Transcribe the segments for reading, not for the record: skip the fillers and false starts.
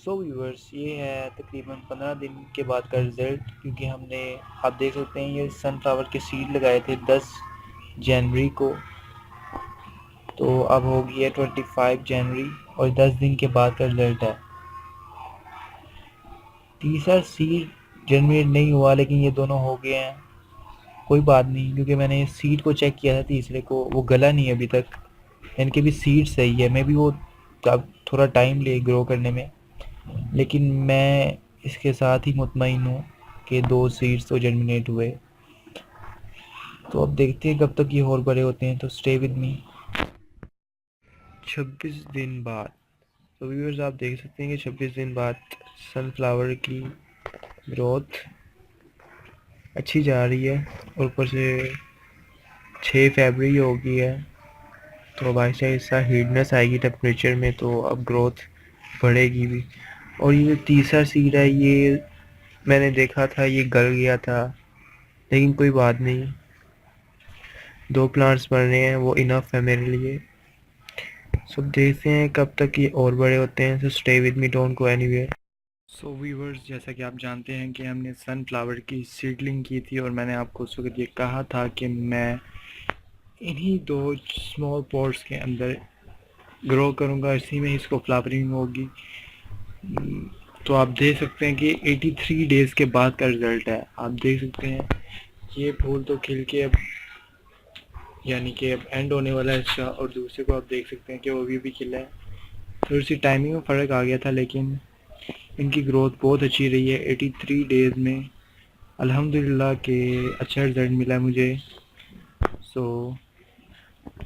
So viewers, ये है तकरीबन 15 दिन के बाद का रिज़ल्ट, क्योंकि हमने, आप देख सकते हैं, ये सनफ्लावर के सीड लगाए थे 10 जनवरी को। तो अब हो गई है 25 जनवरी और 10 दिन के बाद का रिज़ल्ट है। तीसरा सीड जनरेट नहीं हुआ, लेकिन ये दोनों हो गए हैं। कोई बात नहीं, क्योंकि मैंने सीड को चेक किया था तीसरे को, वो गला नहीं है अभी तक। इनके भी सीड सही है, मे भी वो अब थोड़ा टाइम ले ग्रो करने में, लेकिन मैं इसके साथ ही मुतमईन हूँ कि 2 सीड्स तो जर्मिनेट हुए। तो अब देखते हैं कब तक ये और बड़े होते हैं, तो स्टे विद मी। 26 दिन बाद, तो व्यूअर्स आप देख सकते हैं कि 26 दिन बाद सनफ्लावर की ग्रोथ अच्छी जा रही है, और ऊपर से 6 फरवरी हो गई है, तो अब आहिस्ता आहिस्ता हीटनेस आएगी टेम्परेचर में, तो अब ग्रोथ बढ़ेगी भी। और ये जो तीसरा सीड है, ये मैंने देखा था ये गल गया था, लेकिन कोई बात नहीं, 2 प्लांट्स बन रहे हैं, वो इनफ है मेरे लिए। सो देखते हैं कब तक ये और बड़े होते हैं। So stay with me, don't go anywhere. So viewers, जैसा कि आप जानते हैं कि हमने सनफ्लावर की सीडलिंग की थी, और मैंने आपको उस वक्त ये कहा था कि मैं इन्हीं 2 स्मॉल पॉट्स के अंदर ग्रो करूँगा, इसी में इसको फ्लावरिंग होगी। तो आप देख सकते हैं कि 83 डेज़ के बाद का रिज़ल्ट है। आप देख सकते हैं ये फूल तो खिल के अब, यानी कि अब एंड होने वाला है इसका, और दूसरे को आप देख सकते हैं कि वो भी खिला है। थोड़ी सी टाइमिंग में फ़र्क आ गया था, लेकिन इनकी ग्रोथ बहुत अच्छी रही है 83 डेज़ में। अल्हम्दुलिल्लाह के अच्छा रिज़ल्ट मिला है मुझे। सो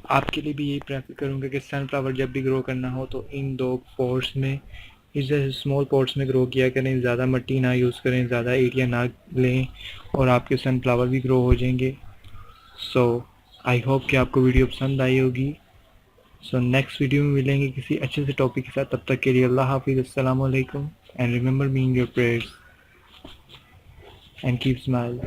आपके लिए भी यही प्रेफर करूँगा कि सनफ्लावर जब भी ग्रो करना हो तो इन 2 पॉट्स में, इस जैसे स्मॉल पॉट्स में ग्रो किया करें, ज़्यादा मिट्टी ना यूज़ करें, ज़्यादा एरिया ना लें, और आपके सनफ्लावर भी ग्रो हो जाएंगे। सो आई होप कि आपको वीडियो पसंद आई होगी। सो नेक्स्ट वीडियो में मिलेंगे किसी अच्छे से टॉपिक के साथ। तब तक के लिए अल्लाह हाफिज़, अस्सलाम वालेकुम, and remember me in your prayers and keep smile.